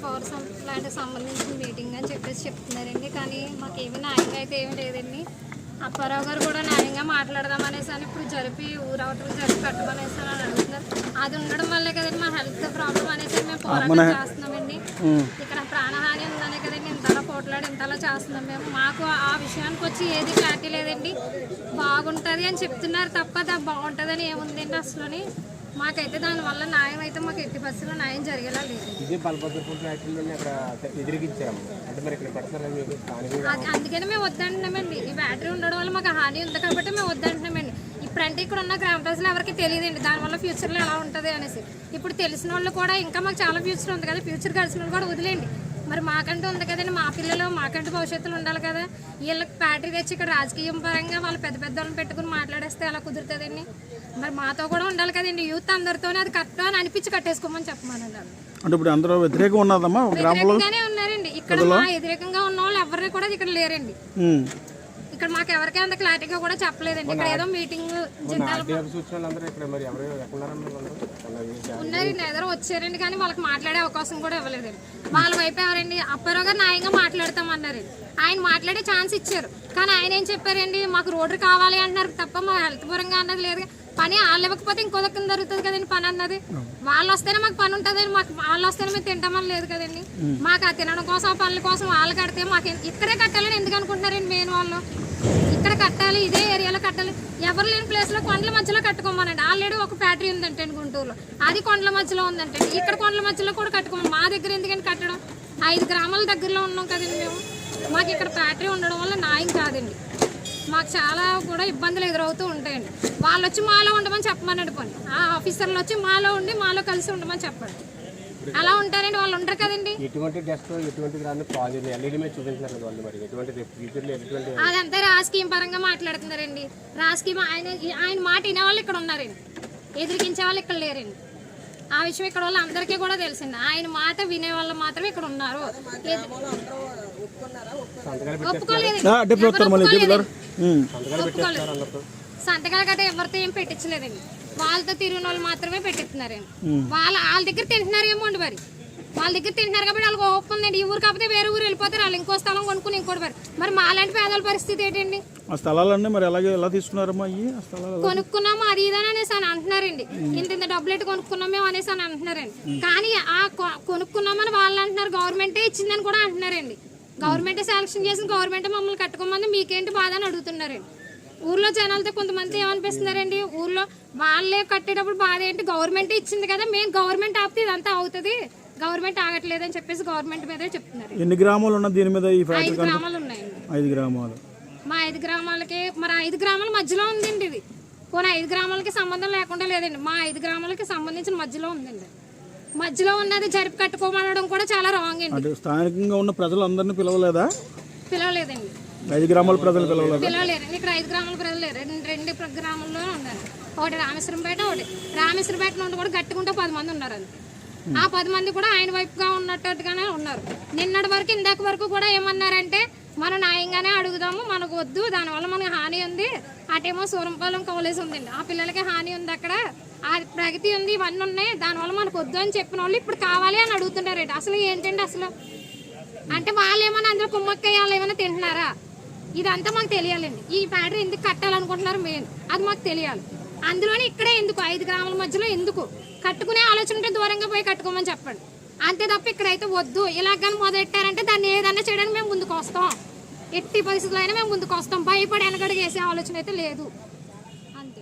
Power ప్లాంట్కి సంబంధించిన meeting అని చెప్పేసి చెప్తున్నారండి. కానీ మాకు ఏమి న్యాయంగా అయితే ఏమి లేదండి. అప్పారావు గారు కూడా న్యాయంగా మాట్లాడదామనేసి అని ఇప్పుడు ఊరవతలకు జరిపి పెట్టమనేసి అని అడుగుతున్నారు. అది ఉండడం వల్లే కదండి మా హెల్త్ ప్రాబ్లం అనేసి మేము పోరాటం చేస్తున్నామండి. ఇక్కడ ప్రాణహాని ఉందనే కదండి ఇంతలా పోట్లాడి ఇంతలా చేస్తున్నాం మేము. మాకు ఆ విషయానికి వచ్చి ఏది క్లారిటీ లేదండి. బాగుంటుంది అని చెప్తున్నారు తప్ప అది బాగుంటుందని ఏముందండి అసలుని. మాకైతే దానివల్ల న్యాయం అయితే మాకు ఎట్టి పరిస్థితుల్లో న్యాయం జరిగేలా లేదు. అందుకని మేము వద్దంటున్నామండి. ఈ బ్యాటరీ ఉండడం వల్ల మాకు హాని ఉంది కాబట్టి మేము వద్దంటున్నామండి. ఇప్పుడంటే ఇక్కడ ఉన్న గ్రామ ప్రజలు ఎవరికి తెలియదండి దానివల్ల ఫ్యూచర్లో ఎలా ఉంటుంది అనేసి. ఇప్పుడు తెలిసిన వాళ్ళు కూడా ఇంకా మాకు చాలా ఫ్యూచర్ ఉంది కదా, ఫ్యూచర్ కలిసిన కూడా వదిలేండి. మరి మాకంటూ ఉంది కదండి, మా పిల్లలు మాకంటూ భవిష్యత్తులో ఉండాలి కదా. వీళ్ళకి బ్యాటరీ తెచ్చి ఇక్కడ రాజకీయం పరంగా వాళ్ళు పెద్ద పెద్ద వాళ్ళని పెట్టుకుని మాట్లాడేస్తే ఎలా కుదురుతుందండి. మరి మాతో కూడా ఉండాలి కదండి. యూత్ అందరితోనే అది కరెక్ట్ అని అనిపించి కట్టేసుకోమని చెప్పమనండి. అంటే ఇప్పుడు అందరూ వ్యతిరేకంగా ఉన్నదమ్మా, వ్యతిరేకంగానే ఉన్నారండి. ఇక్కడ మా వ్యతిరేకంగా ఉన్న వాళ్ళు ఎవరిని కూడా ఇక్కడ లేరండి. ఇక్కడ మాకు ఎవరికి అంత క్లారిటీగా కూడా చెప్పలేదండి. ఇక్కడ ఏదో మీటింగ్ ఉన్నారండి, ఎదురు వచ్చారండి, కానీ వాళ్ళకి మాట్లాడే అవకాశం కూడా ఇవ్వలేదండి. వాళ్ళ వైపు ఎవరండి అప్పారావు గారు న్యాయంగా మాట్లాడతామన్నారండి. ఆయన మాట్లాడే ఛాన్స్ ఇచ్చారు, కానీ ఆయన ఏం చెప్పారండి, మాకు రోడ్డు కావాలి అంటున్నారు తప్ప మా హెల్త్ పరంగా అన్నది లేదు. పని వాళ్ళు ఇవ్వకపోతే ఇంకో దగ్గర జరుగుతుంది కదండి పని అన్నది. వాళ్ళు వస్తేనే మాకు పని ఉంటుందని, మాకు వాళ్ళు వస్తేనే మేము తింటామని లేదు కదండి. మాకు ఆ తినడం కోసం ఆ పనుల కోసం వాళ్ళు కడితే మాకు ఇక్కడే కట్టాలని ఎందుకు అనుకుంటున్నారండి. మెయిన్ వాళ్ళు ఇక్కడ కట్టాలి, ఇదే ఏరియాలో కట్టాలి. ఎవరు లేని ప్లేస్లో కొండల మధ్యలో కట్టుకోమనండి. ఆల్రెడీ ఒక ఫ్యాక్టరీ ఉందంటే గుంటూరులో, అది కొండల మధ్యలో ఉందంటే ఇక్కడ కొండల మధ్యలో కూడా కట్టుకోమని. మా దగ్గర ఎందుకంటే కట్టడం 5 గ్రామాల దగ్గరలో ఉన్నాం కదండి మేము. మాకు ఇక్కడ ఫ్యాక్టరీ ఉండడం వల్ల న్యాయం కాదండి. మాకు చాలా కూడా ఇబ్బందులు ఎదురవుతూ ఉంటాయండి. వాళ్ళు వచ్చి మాలో ఉండమని చెప్పమనండి. పోనీ ఆ ఆఫీసర్లు వచ్చి మాలో ఉండి మాలో కలిసి ఉండమని చెప్పండి. అలా ఉంటారండి, వాళ్ళు ఉంటారు కదండి. అదంతా రాజకీయం పరంగా మాట్లాడుతున్నారండి. రాజకీయం ఆయన మాట వినే వాళ్ళు ఇక్కడ ఉన్నారండి, ఎదిరికించే వాళ్ళు ఇక్కడ లేరండి. ఆ విషయం ఇక్కడ వాళ్ళు అందరికీ కూడా తెలిసింది. ఆయన మాట వినే వాళ్ళు మాత్రమే ఇక్కడ ఉన్నారు. సంతకాలు గట్రా ఎవరితో ఏం పెట్టించలేదండి. వాళ్ళతో తిరిగిన వాళ్ళు మాత్రమే పెట్టిస్తున్నారండి. వాళ్ళ దగ్గర తింటున్నారేమో అండి. మరి వాళ్ళ దగ్గర తింటున్నారు కాబట్టి వాళ్ళకి ఓపెన్ ఉందండి. ఈ ఊరు కాకపోతే వేరే ఊరు వెళ్ళిపోతారు, వాళ్ళు ఇంకో స్థలం కొనుక్కుని ఇంకోటి మరి మాలాంటి పేదల పరిస్థితి ఏంటండి. ఆ స్థలాలన్నీ మరి ఎలా తీసుకున్నారమ్మా? కొనుక్కున్నాము అది ఇదని అనేసి అని అంటున్నారండి. ఇంత డబ్బులు కొనుక్కున్నాం మేము అనేసి అని అంటున్నారండి. కానీ ఆ కొనుక్కున్నామని వాళ్ళు అంటున్నారు, గవర్నమెంటే ఇచ్చిందని కూడా అంటున్నారండి. గవర్నమెంటే సెలక్షన్ చేసిన గవర్నమెంటే మమ్మల్ని కట్టుకోమంది, మీకేంటి బాధ అని అడుగుతున్నారండి. ఊర్లో జనాలతో కొంతమంది ఏమనిపిస్తున్నారండి, ఊర్లో వాళ్ళే కట్టేటప్పుడు బాధ ఏంటి, గవర్నమెంటే ఇచ్చింది కదా, మేము గవర్నమెంట్ ఆపితే ఇదంతా అవుతుంది, గవర్నమెంట్ ఆగట్లేదు అని చెప్పేసి గవర్నమెంట్ మీదే చెప్తున్నారు. ఎన్ని గ్రామాలు ఉన్నాయి దీని మీద? 5 గ్రామాలు ఉన్నాయండి. 5 గ్రామాలు. మా 5 గ్రామాలకి మరి 5 గ్రామాల మధ్యలో ఉందండి ఇది. పోనీ 5 గ్రామాలకి సంబంధం లేకుండా లేదండి, మా 5 గ్రామాలకి సంబంధించిన మధ్యలో ఉందండి. మధ్యలో ఉన్నది జరిపి కట్టుకోమనడం కూడా చాలా రాంగ్ అండి. స్థానికంగా ఉన్న ప్రజలందరినీ పిలవలేదా? పిలవలేదండి. 5 గ్రామాల ప్రజలు పిలవలేరండి. ఇక్కడ 5 గ్రామాల ప్రజలు లేరు, 2 గ్రామాల్లో ఉన్నారు. ఒకటి రామేశ్వరంపేట, ఒకటి రామేశ్వరంపేట నుండి కూడా గట్టుకుంటే 10 మంది ఉన్నారండి. ఆ 10 మంది కూడా ఆయన వైపుగా ఉన్నట్టుగానే ఉన్నారు. నిన్నటి వరకు ఇందాక వరకు కూడా ఏమన్నారంటే, మనం న్యాయంగానే అడుగుదాము, మనకు వద్దు, దానివల్ల మనకు హాని ఉంది. అటేమో సూరంపాలెం కాలేజ్ ఉందండి, ఆ పిల్లలకి హాని ఉంది, అక్కడ ఆ ప్రగతి ఉంది, ఇవన్నీ ఉన్నాయి, దానివల్ల మనకు వద్దు అని చెప్పిన వాళ్ళు ఇప్పుడు కావాలి అని అడుగుతున్నారండి. అసలు ఏంటండి అసలు అంటే వాళ్ళు ఏమైనా అందులో కుమ్మక్కయ్య వాళ్ళు ఏమైనా తింటున్నారా? ఇదంతా మాకు తెలియాలండి. ఈ బ్యాటరీ ఎందుకు కట్టాలనుకుంటున్నారు మెయిన్ అది మాకు తెలియాలి. అందులోనే ఇక్కడే ఎందుకు 5 గ్రామాల మధ్యలో ఎందుకు కట్టుకునే ఆలోచన ఉంటే దూరంగా పోయి కట్టుకోమని చెప్పండి. అంతే తప్ప ఇక్కడైతే వద్దు ఇలాగని మొదలెట్టారంటే దాన్ని ఏదన్నా చేయడానికి మేము ముందుకు వస్తాం. ఎట్టి పరిస్థితుల్లో అయినా మేము ముందుకు వస్తాం. భయపడి వెనకడుగు వేసే ఆలోచన అయితే లేదు. అంతే.